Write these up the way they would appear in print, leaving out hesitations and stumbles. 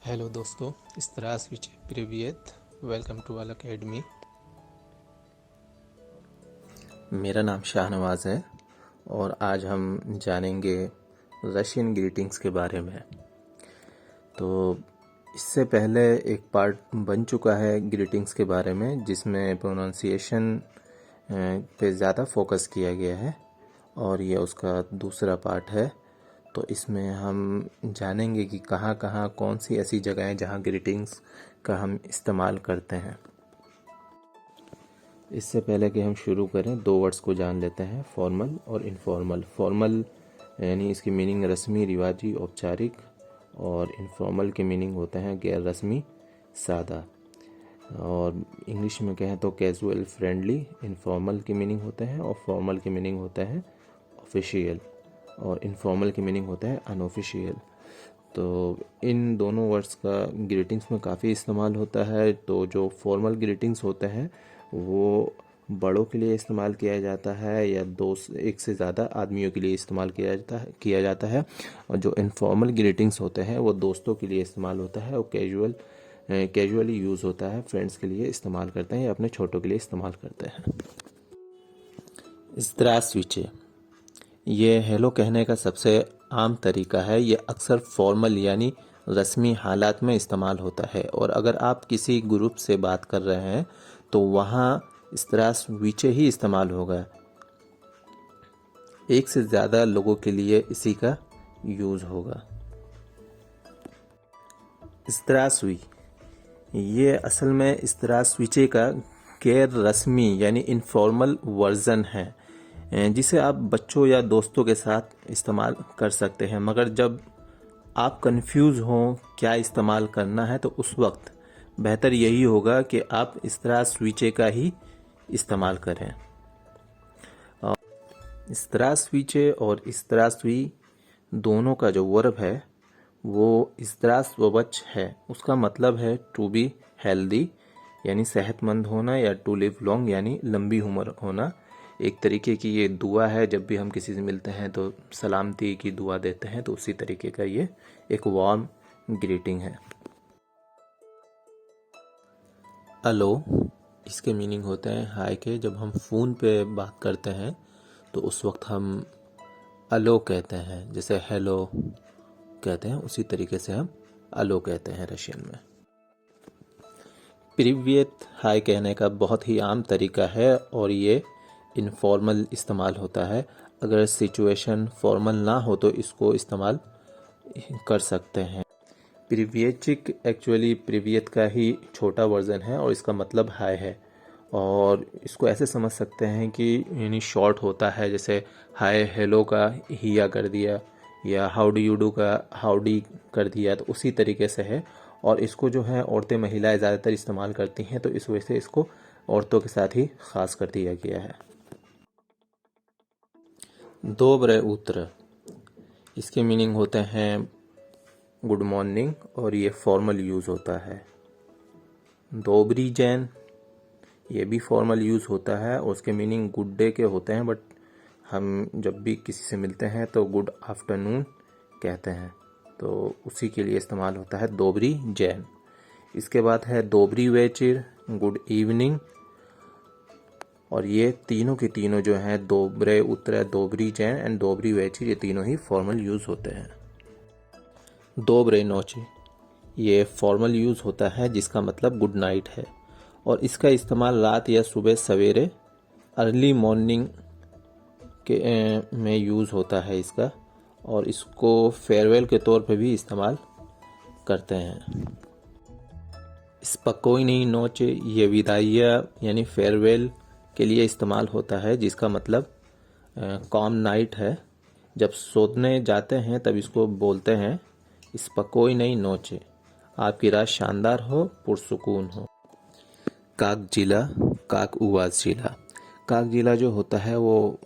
Hello दोस्तों, इस तरह स्विच प्रीवियत वेलकम टू अल अकेडमी। मेरा नाम शाहनवाज़ है और आज हम जानेंगे रशियन ग्रीटिंग्स के बारे में। तो इससे पहले एक पार्ट बन चुका है ग्रीटिंग्स के बारे में जिसमें प्रोनाउंसिएशन पे ज़्यादा फोकस किया गया है और ये उसका दूसरा पार्ट है। तो इसमें हम जानेंगे कि कहाँ कहाँ कौन सी ऐसी जगह हैं जहाँ ग्रीटिंग्स का हम इस्तेमाल करते हैं। इससे पहले कि हम शुरू करें, दो वर्ड्स को जान लेते हैं, फॉर्मल और इनफॉर्मल। फॉर्मल यानी इसकी मीनिंग रस्मी, रिवाजी, औपचारिक, और इनफॉर्मल के मीनिंग होते हैं गैर रस्मी, सादा। और इंग्लिश में कहें तो कैजुअल, फ्रेंडली। इनफॉर्मल के मीनिंग होते हैं, और फॉर्मल के मीनिंग होता है ऑफिशियल, और इनफॉर्मल के मीनिंग होता है अनऑफिशियल। तो इन दोनों वर्ड्स का ग्रीटिंग्स में काफ़ी इस्तेमाल होता है। तो जो फॉर्मल ग्रीटिंग्स होते हैं वो बड़ों के लिए इस्तेमाल किया जाता है या दो एक से ज़्यादा आदमियों के लिए इस्तेमाल किया जाता है। और जो इनफॉर्मल ग्रीटिंग्स होते हैं वो दोस्तों के लिए इस्तेमाल होता है और कैजुअली यूज़ होता है, फ्रेंड्स के लिए इस्तेमाल करते हैं या अपने छोटों के लिए इस्तेमाल करते हैं। ज़्द्रास्विचे, ये हेलो कहने का सबसे आम तरीका है। ये अक्सर फॉर्मल यानी रस्मी हालात में इस्तेमाल होता है, और अगर आप किसी ग्रुप से बात कर रहे हैं तो वहाँ ज़्द्रास्विचे ही इस्तेमाल होगा। एक से ज़्यादा लोगों के लिए इसी का यूज़ होगा। ज़्द्रास्वी, ये असल में ज़्द्रास्विचे का गैर रस्मी यानी इनफॉर्मल वर्ज़न है, जिसे आप बच्चों या दोस्तों के साथ इस्तेमाल कर सकते हैं। मगर जब आप कंफ्यूज हों क्या इस्तेमाल करना है तो उस वक्त बेहतर यही होगा कि आप ज़्द्रास्विचे का ही इस्तेमाल करें। ज़्द्रास्विचे और ज़्द्रास्वी दोनों का जो वर्ब है वो ज़्द्रास्ववच है। उसका मतलब है टू बी हेल्दी यानी सेहतमंद होना, या टू लिव लॉन्ग यानी लंबी उम्र होना। एक तरीके की ये दुआ है, जब भी हम किसी से मिलते हैं तो सलामती की दुआ देते हैं, तो उसी तरीके का ये एक वार्म ग्रीटिंग है। अलो, इसके मीनिंग होते हैं हाय के। जब हम फ़ोन पे बात करते हैं तो उस वक्त हम अलो कहते हैं, जैसे हेलो कहते हैं उसी तरीके से हम अलो कहते हैं रशियन में। प्रिवियत हाय कहने का बहुत ही आम तरीका है और ये इनफॉर्मल इस्तेमाल होता है। अगर सिचुएशन फॉर्मल ना हो तो इसको इस्तेमाल कर सकते हैं। प्रिवियचिक एक्चुअली प्रिवियत का ही छोटा वर्जन है और इसका मतलब हाय है। और इसको ऐसे समझ सकते हैं कि यानी शॉर्ट होता है, जैसे हाय हेलो का हिया कर दिया, या हाउ डू यू डू का हाउडी कर दिया, तो उसी तरीके से है। और इसको जो है औरतें महिलाएं ज़्यादातर इस्तेमाल करती हैं, तो इस वजह से इसको औरतों के साथ ही ख़ास कर दिया गया है। दोब्रे उत्र, इसके मीनिंग होते हैं गुड मॉर्निंग और ये फॉर्मल यूज़ होता है। दोबरी जैन, ये भी फॉर्मल यूज़ होता है और उसके मीनिंग गुड डे के होते हैं, बट हम जब भी किसी से मिलते हैं तो गुड आफ्टरनून कहते हैं, तो उसी के लिए इस्तेमाल होता है दोबरी जैन। इसके बाद है दोबरी वेचिर, गुड इवनिंग। और ये तीनों के तीनों जो हैं, दोब्रे उत्तर, दोबरी जैन एंड दोबरी वेचिर, ये तीनों ही फॉर्मल यूज़ होते हैं। दोब्रे नोची, ये फॉर्मल यूज़ होता है जिसका मतलब गुड नाइट है, और इसका इस्तेमाल रात या सुबह सवेरे अर्ली मॉर्निंग के में यूज़ होता है इसका, और इसको फेयरवेल के तौर पे भी इस्तेमाल करते हैं। स्पकोइनी नोचे, ये विदाइया यानी फेयरवेल के लिए इस्तेमाल होता है, जिसका मतलब कॉम नाइट है। जब सोने जाते हैं तब इसको बोलते हैं स्पकोइनी नोचे, आपकी रात शानदार हो, पुरसुकून हो। काक जिला, काक उवाज जिला, काक जिला जो होता है वो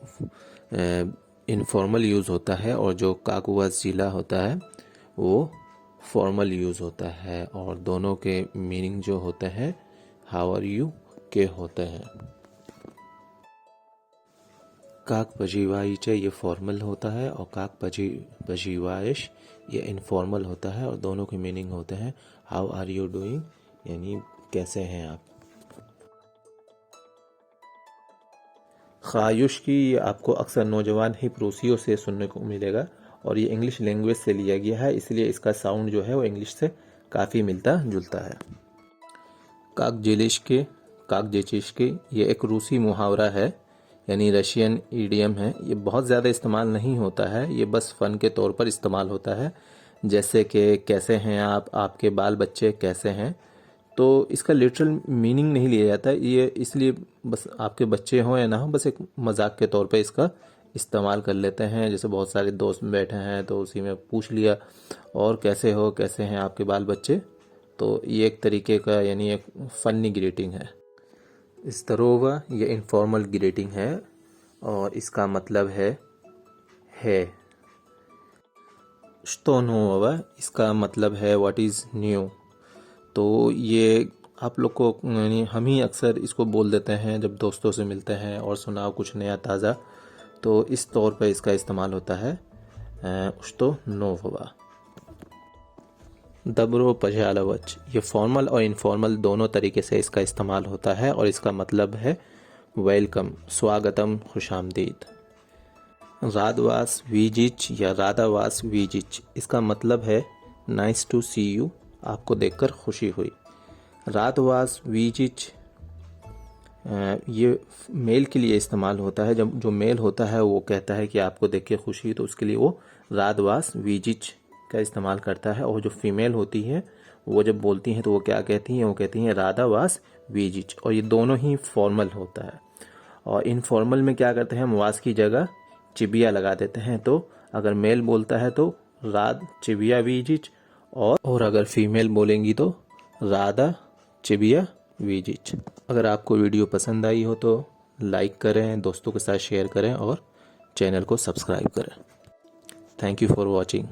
इनफॉर्मल यूज़ होता है, और जो काक उवाज जिला होता है वो फॉर्मल यूज़ होता है, और दोनों के मीनिंग जो होते हैं हाउ आर यू के होते हैं। काक पजीवाइचे, ये फॉर्मल होता है, और काक पजीवाइश ये इनफॉर्मल होता है और दोनों के मीनिंग होते हैं हाउ आर यू डूइंग, यानी कैसे हैं आप। ख्वायुश की आपको अक्सर नौजवान ही पड़ोसियों से सुनने को मिलेगा और ये इंग्लिश लैंग्वेज से लिया गया है, इसलिए इसका साउंड जो है वो इंग्लिश से काफ़ी मिलता जुलता है। काकजेचिश्के ये एक रूसी मुहावरा है, यानी रशियन ईडियम है। ये बहुत ज़्यादा इस्तेमाल नहीं होता है, ये बस फ़न के तौर पर इस्तेमाल होता है, जैसे कि कैसे हैं आप, आपके बाल बच्चे कैसे हैं। तो इसका लिटरल मीनिंग नहीं लिया जाता, ये इसलिए बस आपके बच्चे हों या ना हो, बस एक मजाक के तौर पे इसका इस्तेमाल कर लेते हैं। जैसे बहुत सारे दोस्त बैठे हैं तो उसी में पूछ लिया और कैसे हो, कैसे हैं आपके बाल बच्चे। तो ये एक तरीके का यानी एक फ़नी ग्रीटिंग है। स्तरोवा ये इनफॉर्मल ग्रीटिंग है और इसका मतलब है। श्तोनोवा इसका मतलब है व्हाट इज़ न्यू। तो ये आप लोग को यानी हम ही अक्सर इसको बोल देते हैं जब दोस्तों से मिलते हैं और सुनाओ कुछ नया ताज़ा, तो इस तौर पर इसका इस्तेमाल होता है श्तोनोवा। दब्रो पजालवच ये फॉर्मल और इनफॉर्मल दोनों तरीके से इसका इस्तेमाल होता है और इसका मतलब है वेलकम, स्वागतम, खुशामदीद। रादवास वीजिच या रादावास वीजिच इसका मतलब है नाइस टू सी यू, आपको देखकर खुशी हुई। रादवास वीजिच ये मेल के लिए इस्तेमाल होता है, जब जो मेल होता है वो कहता है कि आपको देख के खुशी, तो उसके लिए वो रादवास वीजिच का इस्तेमाल करता है। और जो फीमेल होती है वो जब बोलती हैं तो वो क्या कहती हैं, वो कहती हैं रादावास वीजिच। और ये दोनों ही फॉर्मल होता है। और इनफॉर्मल में क्या करते हैं, हम वास की जगह चिबिया लगा देते हैं। तो अगर मेल बोलता है तो राद चिबिया वीजिच, और अगर फीमेल बोलेंगी तो राधा चिबिया वीजिच। अगर आपको वीडियो पसंद आई हो तो लाइक करें, दोस्तों के साथ शेयर करें और चैनल को सब्सक्राइब करें। Thank you for watching.